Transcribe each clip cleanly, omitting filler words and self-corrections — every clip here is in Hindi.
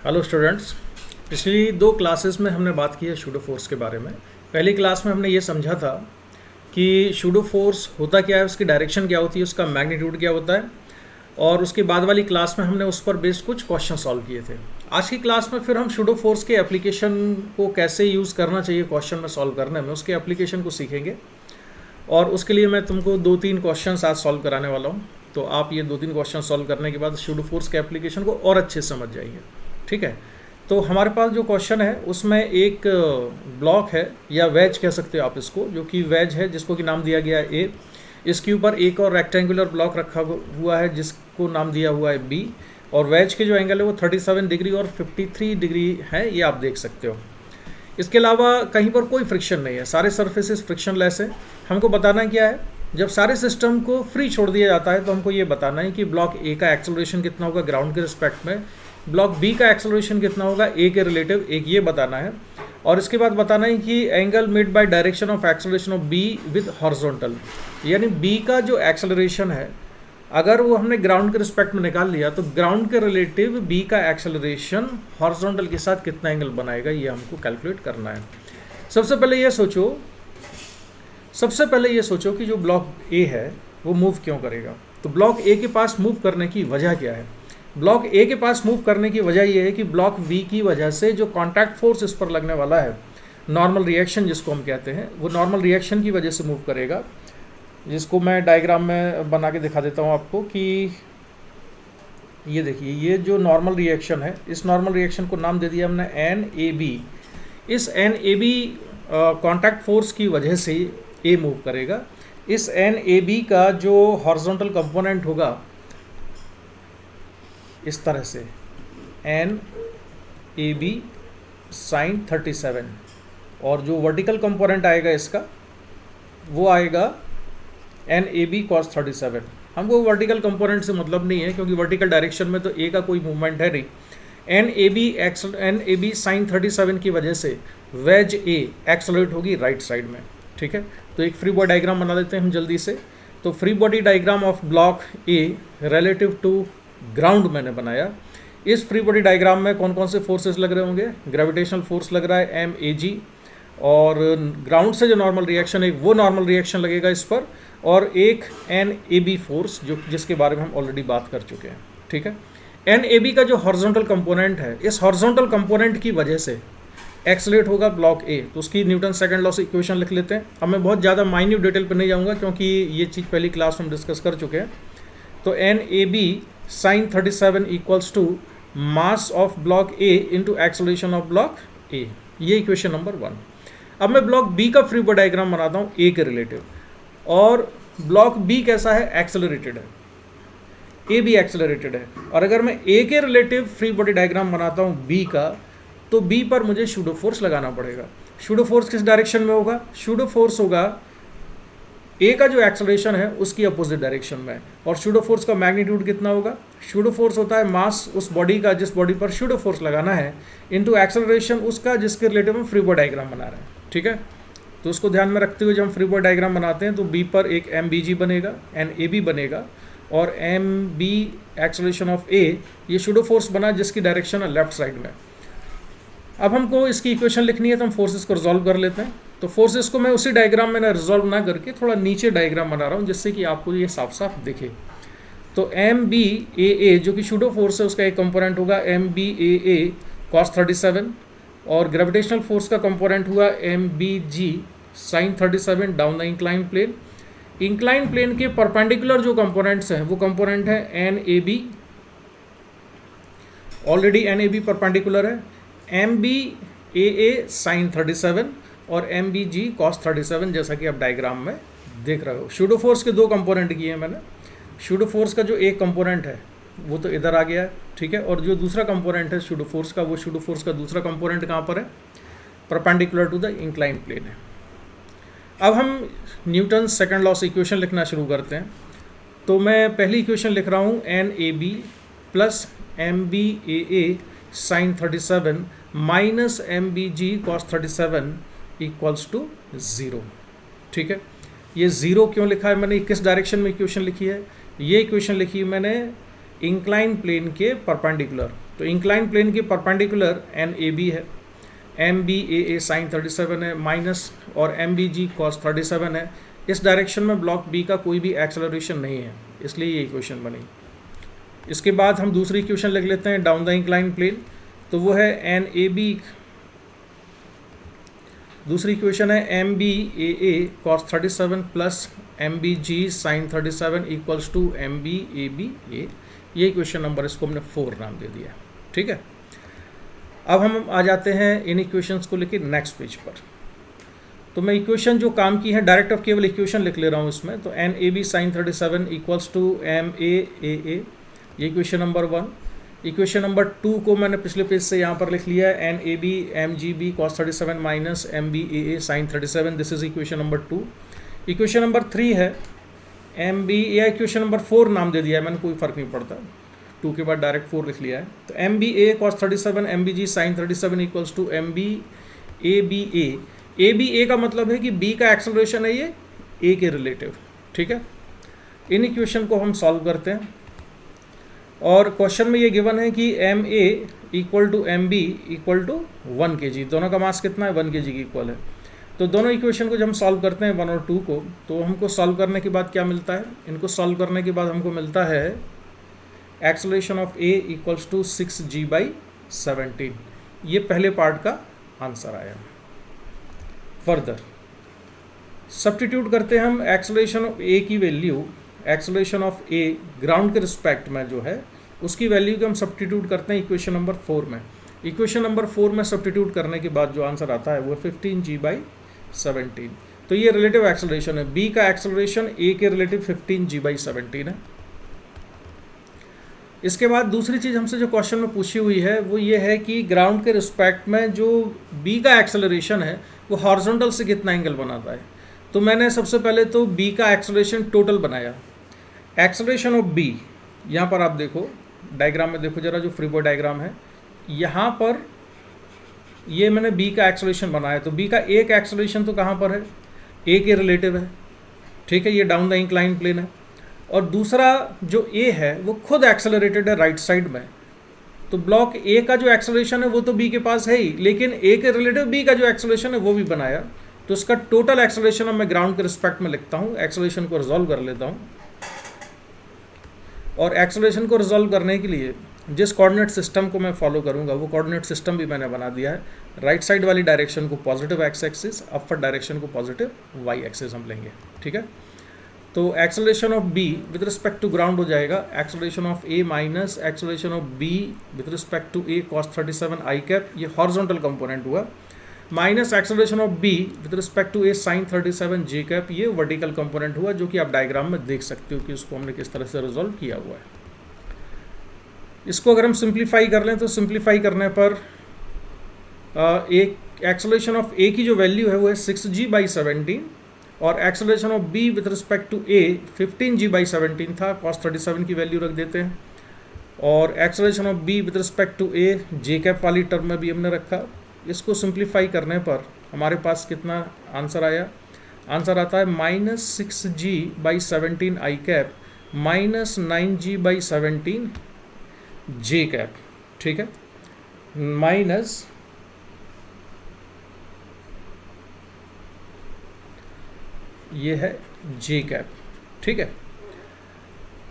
Hello students. पिछली दो क्लासेस में हमने बात की है शूडो फोर्स के बारे में। पहली क्लास में हमने ये समझा था कि शूडो फोर्स होता क्या है, उसकी डायरेक्शन क्या होती है, उसका मैग्नीट्यूड क्या होता है, और उसके बाद वाली क्लास में हमने उस पर बेस्ड कुछ क्वेश्चन सॉल्व किए थे। आज की क्लास में फिर हम शूडो फोर्स के एप्लीकेशन को कैसे यूज़ करना चाहिए क्वेश्चन में सॉल्व करने में, उसके एप्लीकेशन को सीखेंगे। और उसके लिए मैं तुमको 2-3 क्वेश्चन आज सॉल्व कराने वाला हूँ। तो आप ये 2-3 क्वेश्चन सॉल्व करने के बाद शूडो फोर्स के एप्लीकेशन को और अच्छे से समझ जाएंगे। ठीक है, तो हमारे पास जो क्वेश्चन है उसमें एक ब्लॉक है या वेज कह सकते हो आप इसको, जो कि वेज है जिसको कि नाम दिया गया है ए। इसके ऊपर एक और रेक्टेंगुलर ब्लॉक रखा हुआ है जिसको नाम दिया हुआ है बी, और वेज के जो एंगल है वो 37 डिग्री और 53 डिग्री है, ये आप देख सकते हो। इसके अलावा कहीं पर कोई फ्रिक्शन नहीं है, सारे सर्फेसेस फ्रिक्शनलेस है। हमको बताना क्या है, जब सारे सिस्टम को फ्री छोड़ दिया जाता है तो हमको ये बताना है कि ब्लॉक ए का एक्सेलरेशन कितना होगा ग्राउंड के रिस्पेक्ट में, ब्लॉक बी का एक्सेलरेशन कितना होगा ए के रिलेटिव, एक ये बताना है। और इसके बाद बताना है कि angle made by direction of acceleration of B with horizontal, यानी बी का जो एक्सेलरेशन है अगर वो हमने ग्राउंड के रिस्पेक्ट में निकाल लिया तो ग्राउंड के रिलेटिव बी का एक्सेलरेशन हॉरिजॉन्टल के साथ कितना एंगल बनाएगा, ये हमको कैलकुलेट करना है। सबसे पहले ये सोचो कि जो ब्लॉक ए है वो मूव क्यों करेगा। तो ब्लॉक ए के पास मूव करने की वजह क्या है? ब्लॉक ए के पास मूव करने की वजह यह है कि ब्लॉक बी की वजह से जो कॉन्टैक्ट फोर्स इस पर लगने वाला है, नॉर्मल रिएक्शन जिसको हम कहते हैं, वो नॉर्मल रिएक्शन की वजह से मूव करेगा, जिसको मैं डायग्राम में बना के दिखा देता हूँ आपको कि ये देखिए, ये जो नॉर्मल रिएक्शन है, इस नॉर्मल रिएक्शन को नाम दे दिया हमने एन ए बी। इस N A B contact force की वजह से ए मूव करेगा। इस एन ए बी का जो हॉरिजॉन्टल कंपोनेंट होगा इस तरह से एन ए बी साइन 37, और जो वर्टिकल कंपोनेंट आएगा इसका वो आएगा एन ए बी कॉस 37। हमको वर्टिकल कंपोनेंट से मतलब नहीं है क्योंकि वर्टिकल डायरेक्शन में तो ए का कोई मूवमेंट है नहीं। एन ए बी साइन 37 की वजह से वेज ए एक्सेलरेट होगी राइट साइड में। ठीक है, तो एक फ्री बॉडी डायग्राम बना देते हैं हम जल्दी से। तो free body diagram of block A relative to ground मैंने बनाया। इस फ्री बॉडी डायग्राम में कौन कौन से फोर्सेस लग रहे होंगे? ग्रेविटेशनल फोर्स लग रहा है एम ए जी, और ग्राउंड से जो नॉर्मल रिएक्शन है वो नॉर्मल रिएक्शन लगेगा इस पर, और एक एन ए बी फोर्स जिसके बारे में हम ऑलरेडी बात कर चुके हैं। ठीक है, एन ए बी का जो हॉरिजॉन्टल कंपोनेंट है, इस हॉरिजॉन्टल कंपोनेंट की वजह से एक्सलेट होगा ब्लॉक ए। तो उसकी न्यूटन सेकंड लॉ से इक्वेशन लिख लेते हैं। अब मैं बहुत ज़्यादा माइन्यूट डिटेल पर नहीं जाऊँगा क्योंकि ये चीज़ पहली क्लास में हम डिस्कस कर चुके हैं। तो N A B sine 37 equals to mass of block A into acceleration of block A, ये इक्वेशन नंबर 1। अब मैं ब्लॉक बी का फ्री बॉडी डायग्राम बनाता हूँ ए के रिलेटिव, और ब्लॉक बी कैसा है? एक्सेलरेटेड है, ए भी एक्सेलरेटेड है। और अगर मैं ए के रिलेटिव फ्री बॉडी डायग्राम बनाता हूँ बी का, तो बी पर मुझे शूडो फोर्स लगाना पड़ेगा। शूडो फोर्स किस डायरेक्शन में होगा? शूडो फोर्स होगा ए का जो एक्सेलरेशन है उसकी अपोजिट डायरेक्शन में। और शूडो फोर्स का मैग्नीट्यूड कितना होगा? शूडो फोर्स होता है मास उस बॉडी का जिस बॉडी पर शूडो फोर्स लगाना है इनटू एक्सेलरेशन उसका जिसके रिलेटिव हम फ्री बॉडी डायग्राम बना रहे हैं। ठीक है, तो उसको ध्यान में रखते हुए जब हम फ्री बॉडी डायग्राम बनाते हैं तो बी पर एक एम बी जी बनेगा, एन ए बी बनेगा, और एम बी एक्सेलरेशन ऑफ ए, ये शूडो फोर्स बना जिसकी डायरेक्शन है लेफ्ट साइड में। अब हमको इसकी इक्वेशन लिखनी है तो हम फोर्सेस को रिजॉल्व कर लेते हैं। तो फोर्सेस को मैं उसी डायग्राम में ना रिजॉल्व ना करके थोड़ा नीचे डायग्राम बना रहा हूँ जिससे कि आपको ये साफ साफ दिखे। तो एम बी ए जो कि शूडो फोर्स है उसका एक कंपोनेंट होगा एम बी ए कॉस 37, और ग्रेविटेशनल फोर्स का कंपोनेंट हुआ M B G sine 37 down the incline plane. Incline plane के परपेंडिकुलर जो कंपोनेंट्स हैं वो कंपोनेंट है N A B, already N A B perpendicular है, एम बी ए साइन 37 और एम बी जी कॉस 37, जैसा कि आप डायग्राम में देख रहे हो। शूडो फोर्स के दो कंपोनेंट किए हैं मैंने। शूडो फोर्स का जो एक कंपोनेंट है वो तो इधर आ गया है, ठीक है, और जो दूसरा कंपोनेंट है शूडो फोर्स का, वो शूडो फोर्स का दूसरा कंपोनेंट कहाँ पर है? Perpendicular to the incline plane है। अब हम न्यूटन सेकंड लॉ से इक्वेशन लिखना शुरू करते हैं। तो मैं पहली इक्वेशन लिख रहा हूँ N A B plus M B A sine 37 minus M B G cos 37 equals to 0। ठीक है, ये 0 क्यों लिखा है मैंने? किस डायरेक्शन में इक्वेशन लिखी है? ये इक्वेशन लिखी है मैंने इंक्लाइन प्लेन के परपेंडिकुलर, तो इंक्लाइन प्लेन के परपेंडिकुलर एन ए बी है, एम बी ए साइन 37 है माइनस और एम बी जी कॉस 37 है। इस डायरेक्शन में ब्लॉक बी का कोई भी एक्सेलरेशन नहीं है, इसलिए ये इक्वेशन बनी। इसके बाद हम दूसरी इक्वेशन लिख लेते हैं डाउन द इंक्लाइन प्लेन, तो वो है एन ए बी, दूसरी इक्वेशन है M B A cos 37 plus M B G sine 37 equals to M B A, ये इक्वेशन नंबर, इसको हमने 4 नाम दे दिया। ठीक है, अब हम आ जाते हैं इन इक्वेशंस को लेकर नेक्स्ट पेज पर। तो मैं इक्वेशन जो काम की है डायरेक्ट अब केवल इक्वेशन लिख ले रहा हूँ इसमें। तो N A B sine 37 equals to M A, ये इक्वेशन नंबर 1। इक्वेशन नंबर 2 को मैंने पिछले पेज से यहाँ पर लिख लिया है, N A B M G B cos 37 minus M B A sine 37, this is equation number 2। Equation number 3 है एम बी, या इक्वेशन नंबर 4 नाम दे दिया है मैंने, कोई फ़र्क नहीं पड़ता, 2 के बाद डायरेक्ट 4 लिख लिया है। तो M B A cos 37 M B G sine 37 equals to M B A, A B A का मतलब है कि बी का एक्सेलरेशन है ये ए के रिलेटिव। ठीक है, इन इक्वेशन को हम सॉल्व करते हैं और क्वेश्चन में ये गिवन है कि M A equal to M B equal to 1 kg, दोनों का मास कितना है 1 kg की इक्वल है। तो दोनों इक्वेशन को जब हम सॉल्व करते हैं 1 और 2 को, तो हमको सॉल्व करने के बाद क्या मिलता है, इनको सॉल्व करने के बाद हमको मिलता है acceleration of A equals to 6g/17। ये पहले पार्ट का आंसर आया। फर्दर सब्स्टिट्यूट करते हैं हम एक्सेलरेशन ऑफ ए की value, acceleration of A ground के रिस्पेक्ट में जो है उसकी वैल्यू को हम सब्स्टिट्यूट करते हैं इक्वेशन नंबर 4 में। इक्वेशन नंबर 4 में सब्स्टिट्यूट करने के बाद जो आंसर आता है वो 15g/17। तो ये रिलेटिव एक्सेलरेशन है, बी का एक्सेलरेशन ए के रिलेटिव 15g/17 है। इसके बाद दूसरी चीज़ हमसे जो क्वेश्चन में पूछी हुई है वो ये है कि ग्राउंड के रिस्पेक्ट में जो बी का एक्सेलरेशन है वो हॉरिजॉन्टल से कितना एंगल बनाता है। तो मैंने सबसे पहले तो बी का एक्सेलरेशन टोटल बनाया। एक्सेलरेशन ऑफ बी, यहाँ पर आप देखो डायग्राम में देखो जरा, जो फ्री बॉडी डायग्राम है यहाँ पर ये मैंने बी का एक्सेलरेशन बनाया। तो बी का एक एक्सेलरेशन तो कहाँ पर है, ए के रिलेटिव है। ठीक है, ये डाउन द इंक्लाइन प्लेन है। और दूसरा जो ए है वो खुद एक्सेलरेटेड है राइट साइड में। तो ब्लॉक ए का जो एक्सेलरेशन है वो तो बी के पास है ही, लेकिन ए के रिलेटिव बी का जो एक्सेलरेशन है वो भी बनाया। तो इसका टोटल एक्सेलरेशन अब मैं ग्राउंड के रिस्पेक्ट में लिखता हूँ, एक्सेलरेशन को रिजॉल्व कर लेता हूँ। और एक्सेलरेशन को रिजॉल्व करने के लिए जिस कोऑर्डिनेट सिस्टम को मैं फॉलो करूँगा वो कोऑर्डिनेट सिस्टम भी मैंने बना दिया है। राइट साइड वाली डायरेक्शन को positive X axis, upper direction को पॉजिटिव वाई एक्सिस हम लेंगे। ठीक है, तो acceleration of B with respect to ground हो जाएगा acceleration of A minus acceleration of B with respect to A cos 37 I cap, ये हॉरिजॉन्टल कंपोनेंट हुआ, minus acceleration of B with respect to A sine 37 J cap, ये वर्टिकल कंपोनेंट हुआ, जो कि आप डायग्राम में देख सकते हो कि उसको हमने किस तरह से रिजॉल्व किया हुआ है। इसको अगर हम सिंप्लीफाई कर लें तो सिंप्लीफाई करने पर एक एक्सेलरेशन ऑफ ए की जो वैल्यू है वो है 6g/17 और acceleration of B with respect to A 15g/17 था, cos 37 की वैल्यू रख देते हैं। और acceleration of B with respect to A J cap वाली टर्म में भी हमने रखा। इसको सिंप्लीफाई करने पर हमारे पास कितना आंसर आया, आंसर आता है -6g/17 आई कैप माइनस 9g/17 जे कैप। ठीक है, माइनस ये है जे कैप। ठीक है,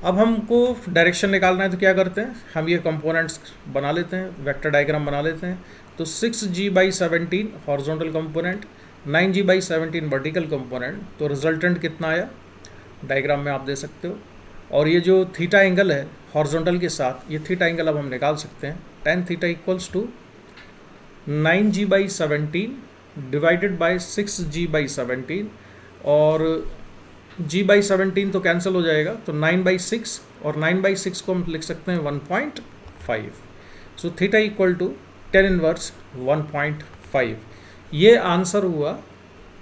अब हमको डायरेक्शन निकालना है तो क्या करते हैं, हम ये कंपोनेंट्स बना लेते हैं, वेक्टर डायग्राम बना लेते हैं। तो 6g/17 horizontal component, 9g/17 vertical component. तो रिजल्टेंट कितना आया डायग्राम में आप दे सकते हो। और ये जो थीटा एंगल है हॉरिजॉन्टल के साथ, ये थीटा एंगल अब हम निकाल सकते हैं। tan theta equals to 9g/17 divided by 6g/17 और g/17 तो कैंसिल हो जाएगा, तो 9/6 और 9/6 को हम लिख सकते हैं 1.5। So theta equal to tan inverse 1.5। ये आंसर हुआ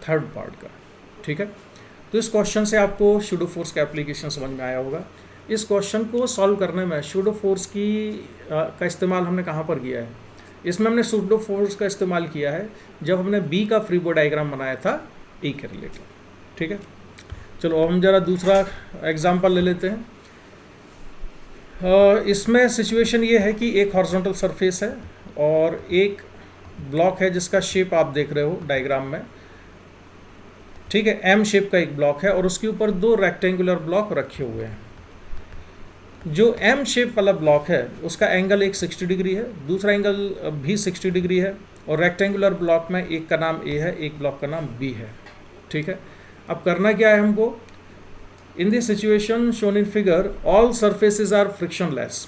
थर्ड पार्ट का। ठीक है, तो इस क्वेश्चन से आपको शूडो फोर्स का एप्लीकेशन समझ में आया होगा। इस क्वेश्चन को सॉल्व करने में शूडो फोर्स का इस्तेमाल हमने कहाँ पर किया है, इसमें हमने शूडो फोर्स का इस्तेमाल किया है जब हमने बी का फ्री बॉडी डायग्राम बनाया था ए के रिलेटेड। ठीक है, चलो हम जरा दूसरा एग्जाम्पल ले लेते हैं। इसमें सिचुएशन ये है कि एक हॉरिजॉन्टल सरफेस है और एक ब्लॉक है जिसका शेप आप देख रहे हो डायग्राम में, ठीक है। एम शेप का एक ब्लॉक है और उसके ऊपर दो रेक्टेंगुलर ब्लॉक रखे हुए हैं। जो एम शेप वाला ब्लॉक है उसका एंगल एक 60 डिग्री है, दूसरा एंगल भी 60 डिग्री है, और रेक्टेंगुलर ब्लॉक में एक का नाम ए है, एक ब्लॉक का नाम बी है, ठीक है। अब करना क्या है हमको, in this situation shown in figure all surfaces are frictionless,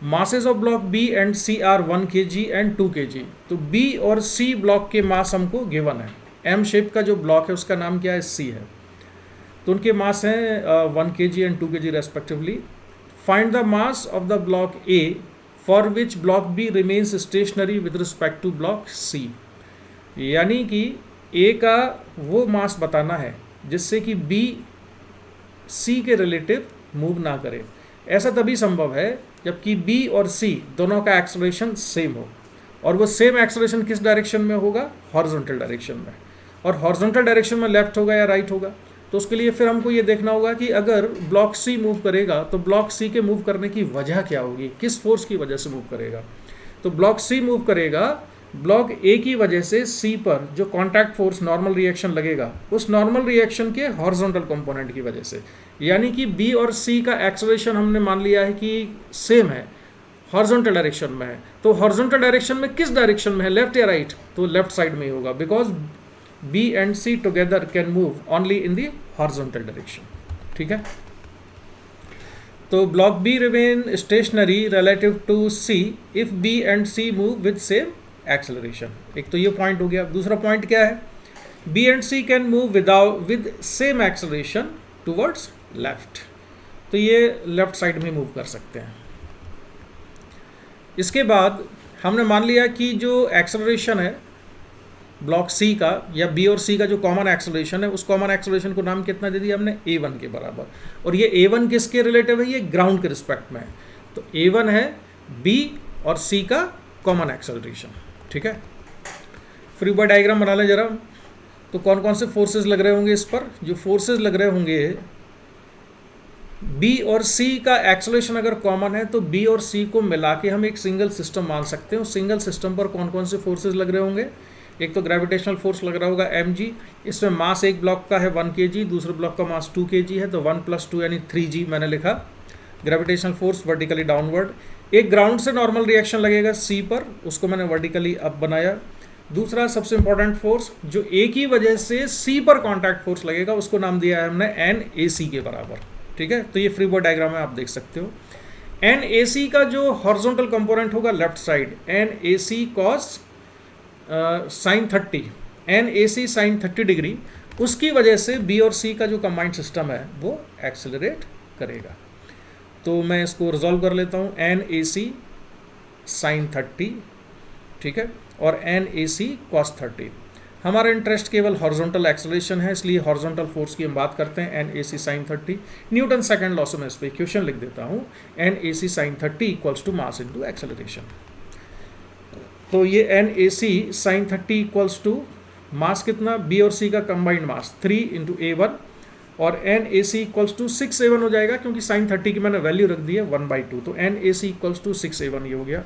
masses of block B and C are 1 kg and 2 kg। तो बी और सी ब्लॉक के मास हमको गिवन है। एम शेप का जो ब्लॉक है उसका नाम क्या है, सी है, तो उनके मास हैं 1 kg and 2 kg respectively. Find the mass of the block A for which block B remains stationary with respect to block C. यानी कि ए का वो मास बताना है जिससे कि बी सी के रिलेटिव मूव ना करे। ऐसा तभी संभव है जबकि बी और सी दोनों का एक्सेलरेशन सेम हो, और वो सेम एक्सेलरेशन किस डायरेक्शन में होगा, हॉरिजॉन्टल डायरेक्शन में। और हॉरिजॉन्टल डायरेक्शन में लेफ्ट होगा या राइट होगा, तो उसके लिए फिर हमको ये देखना होगा कि अगर ब्लॉक सी मूव करेगा तो ब्लॉक सी के मूव करने की वजह क्या होगी, किस फोर्स की वजह से मूव करेगा। तो ब्लॉक सी मूव करेगा ब्लॉक ए की वजह से सी पर जो कॉन्टैक्ट फोर्स नॉर्मल रिएक्शन लगेगा उस नॉर्मल रिएक्शन के हॉरिजॉन्टल कंपोनेंट की वजह से। यानी कि बी और सी का एक्सेलरेशन हमने मान लिया है कि सेम है, हॉरिजॉन्टल डायरेक्शन में है। तो हॉरिजॉन्टल डायरेक्शन में किस डायरेक्शन में है, लेफ्ट या राइट, तो लेफ्ट साइड में ही होगा, because B and C together can move only in the horizontal direction, ठीक है। तो block B remain stationary relative to C if B and C move with same acceleration. एक तो ये पॉइंट हो गया। दूसरा पॉइंट क्या है, B and C can move with same acceleration towards left, तो ये लेफ्ट साइड में मूव कर सकते हैं। इसके बाद हमने मान लिया कि जो एक्सेलरेशन है ब्लॉक सी का या बी और सी का जो कॉमन एक्सेलरेशन है, उस कॉमन एक्सेलरेशन को नाम कितना दे दिया हमने, a1 के बराबर। और ये a1 किसके रिलेटिव है, ये ग्राउंड के रिस्पेक्ट में है। तो a1 है b और c का कॉमन एक्सेलरेशन, ठीक है। फ्री बॉडी डायग्राम बना लें जरा। तो कौन कौन से फोर्सेस लग रहे होंगे इस पर, जो फोर्सेस लग रहे होंगे बी और सी का एक्सेलरेशन अगर कॉमन है तो बी और सी को मिला के हम एक सिंगल सिस्टम मान सकते हैं। उस सिंगल सिस्टम पर कौन कौन से फोर्सेस लग रहे होंगे, एक तो ग्रेविटेशनल फोर्स लग रहा होगा mg, इसमें मास एक ब्लॉक का है 1 kg, दूसरे ब्लॉक का मास 2 kg है, तो 1 + 2 यानी 3g मैंने लिखा ग्रेविटेशनल फोर्स वर्टिकली डाउनवर्ड। एक ग्राउंड से नॉर्मल रिएक्शन लगेगा सी पर, उसको मैंने वर्टिकली अप बनाया। दूसरा सबसे इंपॉर्टेंट फोर्स जो ए की वजह से सी पर कॉन्टैक्ट फोर्स लगेगा उसको नाम दिया है हमने NAC के बराबर, ठीक है। तो ये फ्री बॉडी डायग्राम में आप देख सकते हो। NAC का जो हॉरिजॉन्टल कंपोनेंट होगा left side, NAC cos sin 30, NAC sin 30 degree, उसकी वजह से बी और सी का जो कंबाइंड सिस्टम है वो एक्सेलरेट करेगा। तो मैं इसको रिजॉल्व कर लेता हूँ, NAC sin 30, ठीक है, और NAC cos 30। हमारा इंटरेस्ट केवल हॉरिजॉन्टल एक्सेलरेशन है, इसलिए हॉरिजॉन्टल फोर्स की हम बात करते हैं, NAC sin 30। Newton second law से मैं इस पर इक्वेशन लिख देता हूँ, NAC sin 30 = mass into acceleration. तो ये NAC sin 30 = मास कितना, बी और सी का कंबाइंड मास 3 × A1, और NAC = 6A1 हो जाएगा क्योंकि sin 30 की मैंने वैल्यू रख दी है 1/2, तो NAC = 6A1 ये हो गया।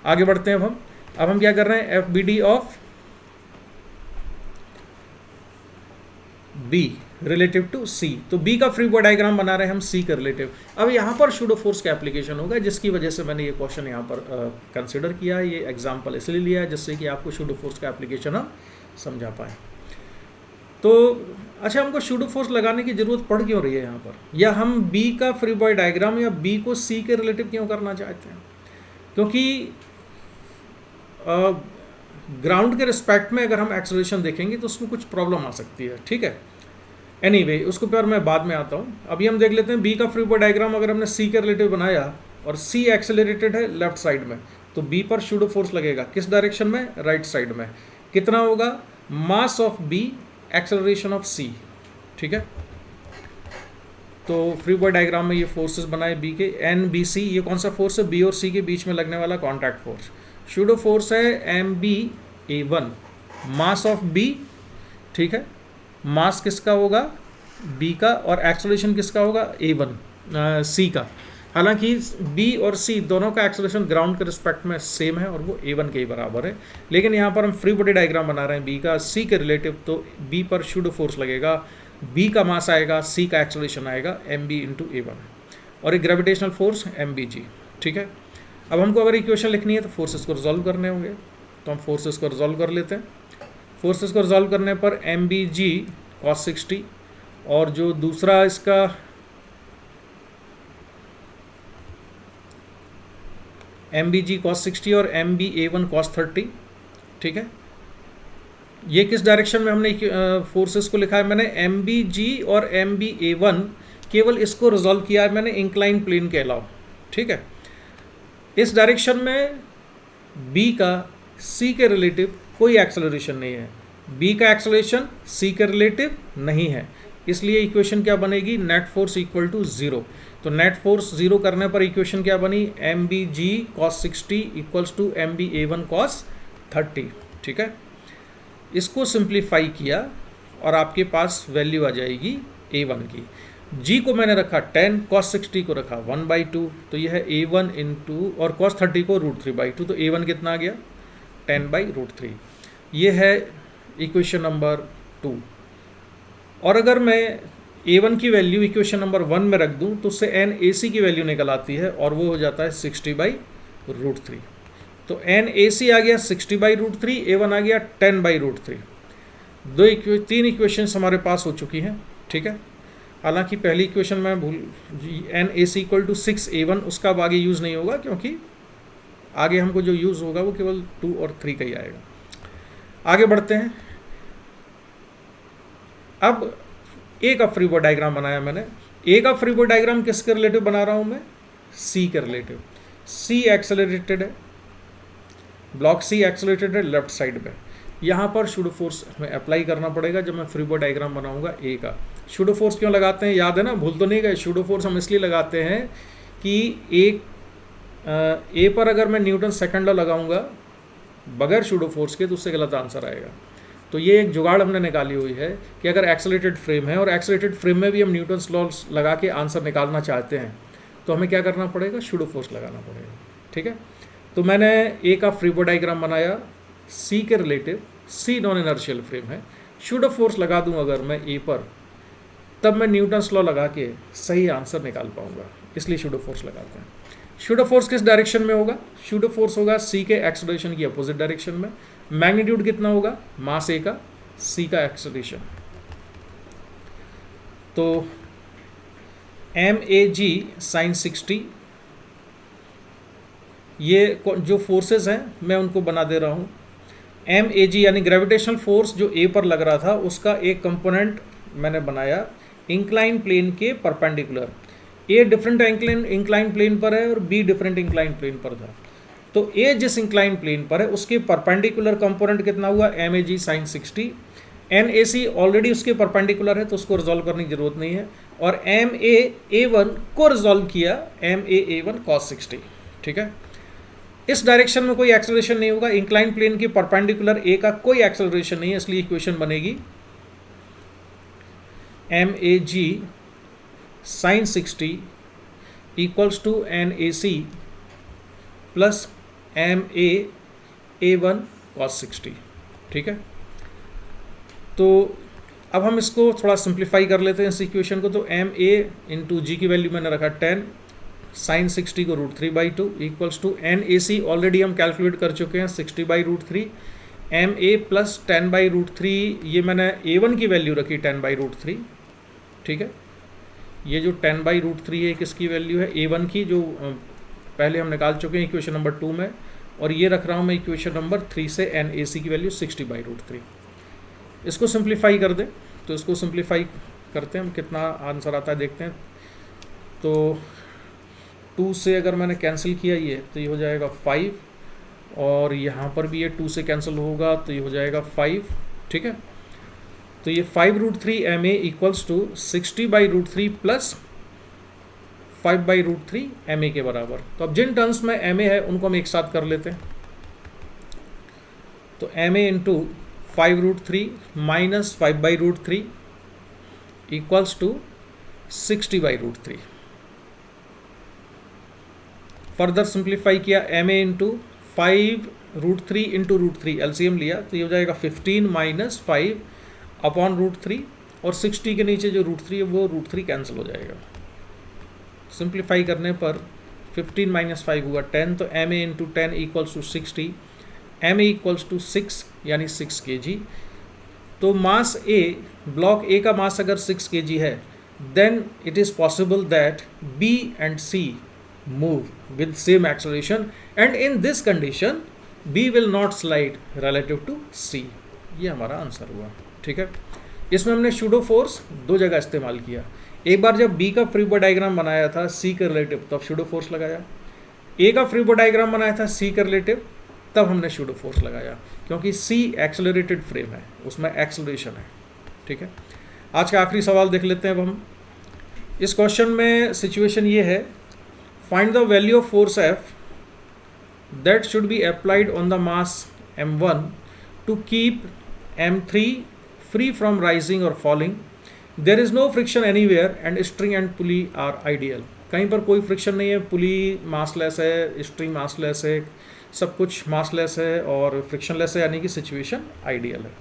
आगे बढ़ते हैं अब हम क्या कर रहे हैं, FBD of B relative to C। तो B का फ्री बॉडी डायग्राम बना रहे हैं हम C के रिलेटिव। अब यहाँ पर शूडो फोर्स का एप्लीकेशन होगा, जिसकी वजह से मैंने ये क्वेश्चन यहाँ पर कंसिडर किया है, ये एग्जाम्पल इसलिए लिया है जिससे कि आपको शूडो फोर्स का एप्लीकेशन हम समझा पाए। तो अच्छा, हमको शूडो फोर्स लगाने की जरूरत पड़ क्यों रही है यहाँ पर, या हम B का फ्री बॉडी डायग्राम या B को C के रिलेटिव क्यों करना चाहते हैं, क्योंकि ग्राउंड के रिस्पेक्ट में अगर हम एक्सेलरेशन देखेंगे तो उसमें कुछ प्रॉब्लम आ सकती है, ठीक है। एनीवे, उसको पर मैं बाद में आता हूँ। अभी हम देख लेते हैं B का फ्री बॉडी डायग्राम। अगर हमने C के रिलेटिव बनाया और C एक्सेलरेटेड है लेफ्ट साइड में, तो B पर शूडो फोर्स लगेगा किस डायरेक्शन में, राइट साइड में। कितना होगा, mass of B acceleration of C, ठीक है। तो फ्री बॉडी डायग्राम में ये फोर्सेस बनाए B के, NBC, ये कौन सा फोर्स है, B और C के बीच में लगने वाला कॉन्टैक्ट फोर्स। शूडो फोर्स है MBA1, मास ऑफ B, ठीक है। मास किसका होगा, B का, और एक्सेलरेशन किसका होगा, A1 C का। हालांकि बी और सी दोनों का एक्सेलरेशन ग्राउंड के रिस्पेक्ट में सेम है और वो a1 के ही बराबर है, लेकिन यहाँ पर हम फ्री बॉडी डायग्राम बना रहे हैं बी का सी के रिलेटिव, तो बी पर शूडो फोर्स लगेगा, बी का मास आएगा, सी का एक्सेलरेशन आएगा एम बी इंटू a1 और एक ग्रेविटेशनल फोर्स एम बी जी। ठीक है, अब हमको अगर इक्वेशन लिखनी है तो फोर्सेस को रिजॉल्व करने होंगे, तो हम फोर्सेस को रिजॉल्व कर लेते हैं। फोर्सेस को रिजॉल्व करने पर एम बी जी कॉस 60 और जो दूसरा इसका एम बी जी कॉस 60 और M B A one cos 30। ठीक है, ये किस डायरेक्शन में हमने फोर्सेस को लिखा है, मैंने एम बी जी और एम बी ए वन केवल इसको रिजॉल्व किया है मैंने इंक्लाइन प्लेन के अलावा। ठीक है, इस डायरेक्शन में बी का सी के रिलेटिव कोई एक्सेलरेशन नहीं है, बी का एक्सेलरेशन सी के रिलेटिव नहीं है, इसलिए इक्वेशन क्या बनेगी, नेट फोर्स इक्वल टू 0। तो नेट फोर्स 0 करने पर इक्वेशन क्या बनी, M B G cos 60 equals to M B A one cos 30। ठीक है, इसको सिंप्लीफाई किया और आपके पास वैल्यू आ जाएगी a1 की। g को मैंने रखा 10, cos 60 को रखा 1/2, तो यह है a1 इंटू और cos 30 को √3/2, तो a1 कितना आ गया 10/√3। ये है इक्वेशन नंबर 2। और अगर मैं a1 की वैल्यू इक्वेशन नंबर 1 में रख दूं तो उससे NAC की वैल्यू निकल आती है और वो हो जाता है 60/√3। तो NAC आ गया 60/√3, a1 आ गया 10/√3। तीन इक्वेशंस हमारे पास हो चुकी हैं। ठीक है, हालांकि पहली इक्वेशन में भूल NAC इक्वल टू 6a1 उसका अब आगे यूज़ नहीं होगा, क्योंकि आगे हमको जो यूज़ होगा वो केवल 2 और 3 का ही आएगा। आगे बढ़ते हैं। अब ए का फ्री बॉडी डायग्राम बनाया मैंने। ए का फ्री बॉडी डायग्राम किसके रिलेटिव बना रहा हूं मैं, सी के रिलेटिव। सी एक्सेलरेटेड है, ब्लॉक सी एक्सेलरेटेड है लेफ्ट साइड पे। यहाँ पर शूडो फोर्स हमें अप्लाई करना पड़ेगा जब मैं फ्री बॉडी डायग्राम बनाऊंगा ए का। शूडो फोर्स क्यों लगाते हैं, याद है ना, भूल तो नहीं गए। शूडो फोर्स हम इसलिए लगाते हैं कि ए पर अगर मैं न्यूटन सेकंड लॉ लगाऊंगा बगैर शूडो फोर्स के तो उससे गलत आंसर आएगा। तो ये एक जुगाड़ हमने निकाली हुई है कि अगर एक्सेलरेटेड फ्रेम है और एक्सेलरेटेड फ्रेम में भी हम न्यूटन्स लॉ लगा के आंसर निकालना चाहते हैं तो हमें क्या करना पड़ेगा, शूडो फोर्स लगाना पड़ेगा। ठीक है, तो मैंने ए का फ्री बॉडी डायग्राम बनाया सी के रिलेटिव। सी नॉन इनर्शियल फ्रेम है, शूडो फोर्स लगा दूं अगर मैं ए पर तब मैं न्यूटन्स लॉ लगा के सही आंसर निकाल पाऊंगा, इसलिए शूडो फोर्स लगाते हैं। शूडो फोर्स किस डायरेक्शन में होगा, शूडो फोर्स होगा सी के एक्सेलरेशन की अपोजिट डायरेक्शन में। मैग्नीट्यूड कितना होगा, मास ए का, सी का एक्सेलरेशन। तो एम ए जी साइन 60, ये जो फोर्सेस हैं मैं उनको बना दे रहा हूँ। एम ए जी यानी ग्रेविटेशनल फोर्स जो ए पर लग रहा था उसका एक कंपोनेंट मैंने बनाया इंक्लाइन प्लेन के perpendicular. A different incline plane पर है और बी डिफरेंट इंक्लाइन प्लेन पर था। तो ए जिस इंक्लाइन प्लेन पर है उसके परपेंडिकुलर कंपोनेंट कितना हुआ, M A G sine 60। N A C already उसके परपेंडिकुलर है तो उसको रिजॉल्व करने की जरूरत नहीं है। और एम ए वन को रिजॉल्व किया एम ए वन कॉस 60। ठीक है, इस डायरेक्शन में कोई एक्सेलरेशन नहीं होगा, इंक्लाइन प्लेन के परपेंडिकुलर ए का कोई एक्सेलरेशन नहीं है, इसलिए इक्वेशन बनेगी M A G sine 60 equals to N A C plus M A one cos 60। ठीक है, तो अब हम इसको थोड़ा सिंप्लीफाई कर लेते हैं इस इक्वेशन को। तो एम ए इंटू जी की वैल्यू मैंने रखा 10, साइन 60 को √3/2 equals to N A C already हम कैलकुलेट कर चुके हैं 60/√3, एम ए प्लस 10/√3, ये मैंने A1 की वैल्यू रखी 10/√3। ठीक है, ये जो 10/√3 है किसकी वैल्यू है, A1 की, जो पहले हम निकाल चुके हैं इक्वेशन नंबर 2 में, और ये रख रहा हूँ मैं इक्वेशन नंबर 3 से एन ए सी की वैल्यू 60/√3। इसको सिंप्लीफाई कर दें, तो इसको सिंप्लीफाई करते हैं हम, कितना आंसर आता है देखते हैं। तो 2 से अगर मैंने कैंसिल किया ये तो ये हो जाएगा 5, और यहाँ पर भी ये 2 से कैंसिल होगा तो ये हो जाएगा 5। ठीक है, तो ये 5√3 M A equals to 60/√3 plus 5/√3 M A के बराबर। तो अब जिन टर्म्स में एम ए है उनको हम एक साथ कर लेते हैं। तो M A into 5√3 minus 5/√3 equals to 60/√3। Further simplify किया, M A into 5√3 into √3 LCM लिया तो ये हो जाएगा 15 माइनस 5 अपॉन √3 और 60 के नीचे जो √3 है वो √3 कैंसिल हो जाएगा। सिंप्लीफाई करने पर 15 माइनस 5 हुआ 10, तो M A into 10 equals to 60, M A equals to 6 यानी 6 kg। तो मास ए, ब्लॉक ए का मास अगर 6 kg है, then it is possible that B and C move with same acceleration and in this condition B will not slide relative to C. ये हमारा आंसर हुआ। ठीक है, इसमें हमने शूडो फोर्स दो जगह इस्तेमाल किया। एक बार जब बी का फ्री बॉडी डायग्राम बनाया था सी के रिलेटिव तब शूडो फोर्स लगाया, ए का फ्री बॉडी डायग्राम बनाया था सी के रिलेटिव तब हमने शूडो फोर्स लगाया, क्योंकि सी एक्सेलरेटेड फ्रेम है, उसमें एक्सेलरेशन है। ठीक है, आज का आखिरी सवाल देख लेते हैं अब हम। इस क्वेश्चन में सिचुएशन ये है, find the value of force F that should be applied on the mass m1 to keep m3 free from rising or falling. There is no friction anywhere and string and pulley are ideal. कहीं पर कोई फ्रिक्शन नहीं है, पुली मासलेस है, स्ट्रिंग मासलेस है, सब कुछ मासलेस है और फ्रिक्शनलेस है, यानी कि सिचुएशन आइडियल है।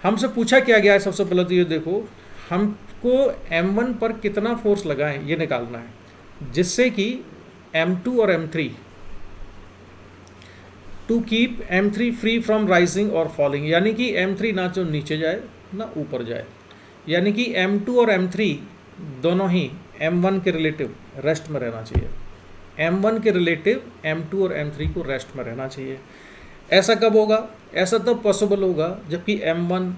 हमसे पूछा क्या गया है, सबसे पहले तो ये देखो, हमको m1 पर कितना फोर्स लगाएं ये निकालना है, जिससे कि m2 और m3 to keep m3 free from rising और फॉलिंग, यानी कि m3 ना तो नीचे जाए ना ऊपर जाए, यानी कि m2 और m3 दोनों ही m1 के रिलेटिव रेस्ट में रहना चाहिए। m1 के रिलेटिव m2 और m3 को रेस्ट में रहना चाहिए। ऐसा कब होगा? ऐसा तब पॉसिबल होगा जबकि m1,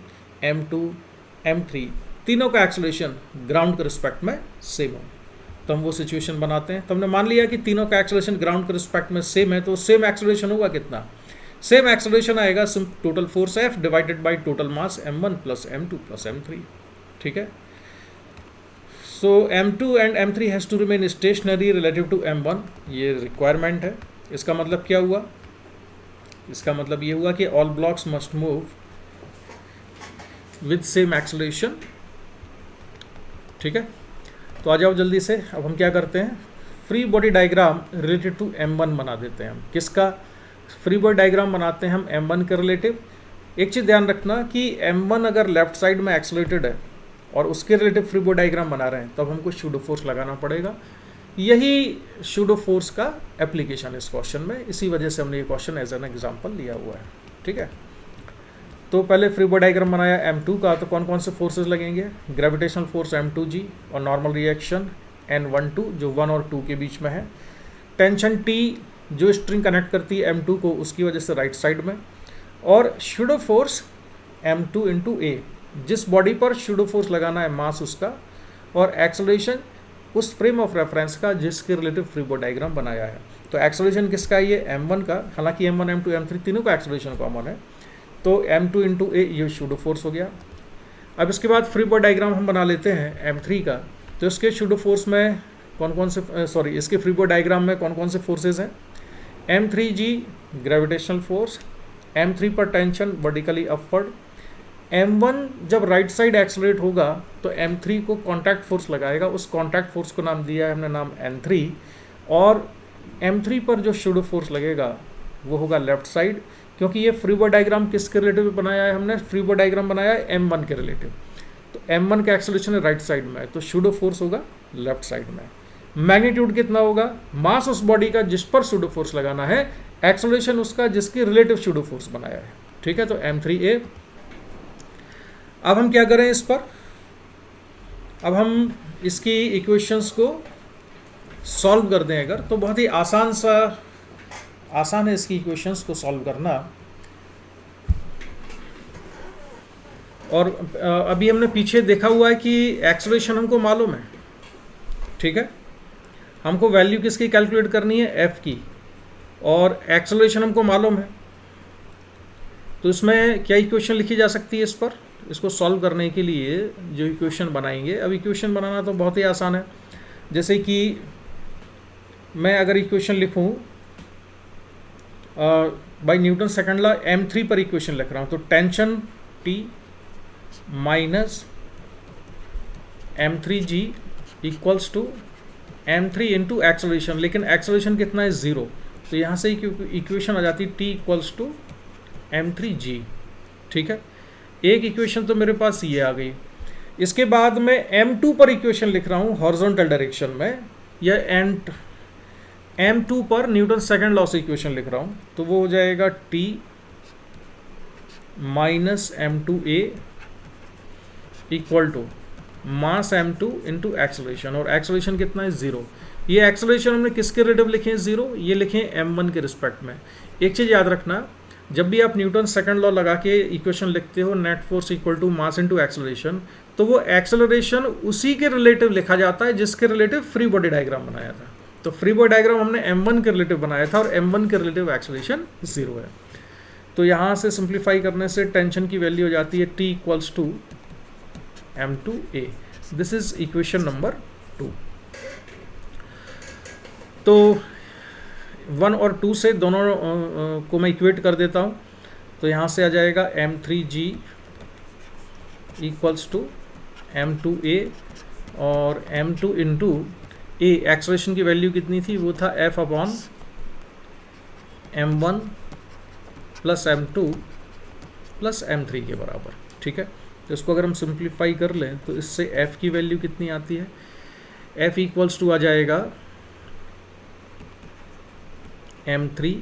m2, m3 तीनों का एक्सेलरेशन ग्राउंड के रिस्पेक्ट में सेम हो। तो हम वो सिचुएशन बनाते हैं। तो हमने मान लिया कि तीनों का एक्सेलरेशन ग्राउंड के रिस्पेक्ट में सेम है, तो सेम एक्सेलरेशन होगा कितना? सेम एक्सेलरेशन आएगा total force F divided by total mass m1 plus m2 plus m3। ठीक है, so m2 and m3 has to remain stationary relative to m1, ये रिक्वायरमेंट है। इसका मतलब क्या हुआ? इसका मतलब ये हुआ कि all blocks must move with same acceleration. ठीक है, तो आ जाओ जल्दी से। अब हम क्या करते हैं, free body diagram related to m1 बना देते हैं हम। किसका फ्री बॉडी डायग्राम बनाते हैं हम? m1 के रिलेटिव। एक चीज़ ध्यान रखना कि m1 अगर लेफ्ट साइड में एक्सेलरेटेड है और उसके रिलेटिव फ्री बॉडी डायग्राम बना रहे हैं तब हमको शूडो फोर्स लगाना पड़ेगा। यही शूडो फोर्स का एप्लीकेशन इस क्वेश्चन में, इसी वजह से हमने ये क्वेश्चन एज एन एग्जाम्पल लिया हुआ है। ठीक है, तो पहले फ्री बॉडी डायग्राम बनाया m2 का, तो कौन कौन से फोर्सेस लगेंगे? ग्रेविटेशनल फोर्स m2g और नॉर्मल रिएक्शन n12 जो 1 और 2 के बीच में है। टेंशन T जो स्ट्रिंग कनेक्ट करती है m2 को, उसकी वजह से राइट साइड में। और pseudo force m2 into a, जिस बॉडी पर शूडो फोर्स लगाना है मास उसका, और एक्सेलरेशन उस फ्रेम ऑफ रेफरेंस का जिसके रिलेटिव फ्री बॉडी डायग्राम बनाया है। तो एक्सेलरेशन किसका है? ये m1 का, हालांकि m1, m2, m3 तीनों का एक्सेलरेशन कॉमन है, तो m2 इंटू a ये शूडो फोर्स हो गया। अब इसके बाद फ्री बॉडी डायग्राम हम बना लेते हैं m3 का। तो इसके शूडो फोर्स में कौन कौन से, इसके फ्री बॉडी डायग्राम में कौन कौन से फोर्सेज हैं? m3g ग्रेविटेशनल फोर्स, m3 पर टेंशन वर्टिकली अपवर्ड। m1 जब राइट साइड एक्सेलरेट होगा तो m3 को कॉन्टैक्ट फोर्स लगाएगा, उस कॉन्टैक्ट फोर्स को नाम दिया है हमने नाम n3। और m3 पर जो शूडो फोर्स लगेगा वो होगा लेफ्ट साइड, क्योंकि ये फ्री बॉडी डायग्राम किसके रिलेटिव बनाया है हमने? फ्री बॉडी डायग्राम बनाया है m1 के रिलेटिव। तो m1 का एक्सेलरेशन है राइट साइड में, तो शूडो फोर्स होगा लेफ्ट साइड में। मैग्नीट्यूड कितना होगा? मास उस बॉडी का जिस पर शूडो फोर्स लगाना है, एक्सेलरेशन उसका जिसकी रिलेटिव शूडो फोर्स बनाया है। ठीक है, तो m3a। अब हम क्या करें इस पर? अब हम इसकी इक्वेशंस को सॉल्व कर दें अगर, तो बहुत ही आसान है इसकी इक्वेशंस को सॉल्व करना। और अभी हमने पीछे देखा हुआ है कि एक्सेलरेशन हमको मालूम है। ठीक है, हमको वैल्यू किसकी कैलकुलेट करनी है? f की, और एक्सेलरेशन हमको मालूम है। तो इसमें क्या इक्वेशन लिखी जा सकती है इस पर? इसको सॉल्व करने के लिए जो इक्वेशन बनाएंगे, अब इक्वेशन बनाना तो बहुत ही आसान है। जैसे कि मैं अगर इक्वेशन लिखूं bye Newton second law, m3 पर इक्वेशन लिख रहा हूं, तो tension T minus m3g equals to m3 into acceleration, लेकिन एक्सलेशन कितना है 0, तो यहाँ से इक्वेशन आ जाती है t इक्वल्स टू m3g। ठीक है, एक इक्वेशन तो मेरे पास ये आ गई। इसके बाद मैं m2 पर इक्वेशन लिख रहा हूँ हॉरिजॉन्टल डायरेक्शन में, या m2 पर न्यूटन सेकंड लॉ से इक्वेशन लिख रहा हूँ, तो वो हो जाएगा t minus m2a equal to mass m2 into acceleration, और एक्सलेशन कितना है 0। ये एक्सलेशन हमने किसके रिलेटिव लिखे हैं 0, ये लिखे हैं m1 के रिस्पेक्ट में। एक चीज़ याद रखना, जब भी आप न्यूटन सेकंड लॉ लगा के इक्वेशन लिखते हो net force equal to mass into acceleration, तो वो एक्सलरेशन उसी के रिलेटिव लिखा जाता है जिसके रिलेटिव फ्री बॉडी डायग्राम बनाया था। तो फ्री बॉडी डायग्राम हमने m1 के रिलेटिव बनाया था, और m1 के रिलेटिव एक्सलेशन 0 है। तो यहाँ से सिंप्लीफाई करने से टेंशन की वैल्यू हो जाती है t equals to m2a। This is equation number 2। तो 1 और 2 से दोनों को मैं इक्वेट कर देता हूँ, तो यहाँ से आ जाएगा m3g इक्वल्स टू m2a, और m2 इंटू a एक्सलेशन की वैल्यू कितनी थी, वो था f upon m1 plus m2 plus m3 के बराबर। ठीक है, तो इसको अगर हम सिंप्लीफाई कर लें तो इससे f की वैल्यू कितनी आती है, f इक्वल्स टू आ जाएगा m3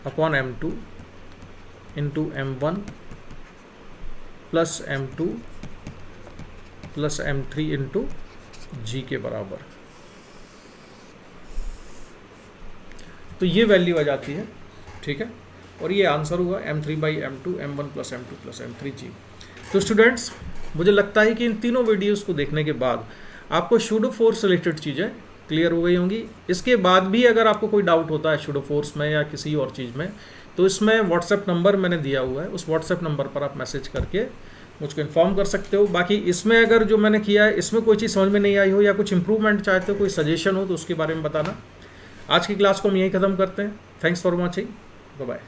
upon m2 into m1 plus m2 plus m3 into g के बराबर। तो ये वैल्यू आ जाती है। ठीक है, और ये आंसर हुआ m3 by m2 m1 plus m2 plus m3g। तो स्टूडेंट्स, मुझे लगता है कि इन तीनों वीडियोस को देखने के बाद आपको शूडो फोर्स रिलेटेड चीज़ें क्लियर हो गई होंगी। इसके बाद भी अगर आपको कोई डाउट होता है शूडो फोर्स में या किसी और चीज़ में, तो इसमें व्हाट्सएप नंबर मैंने दिया हुआ है, उस व्हाट्सएप नंबर पर आप मैसेज करके मुझको इन्फॉर्म कर सकते हो। बाकी इसमें अगर जो मैंने किया है इसमें कोई चीज़ समझ में नहीं आई हो या कुछ इंप्रूवमेंट चाहते हो, कोई सजेशन हो, तो उसके बारे में बताना। आज की क्लास को हम यहीं ख़त्म करते हैं। Thanks for watching, bye bye.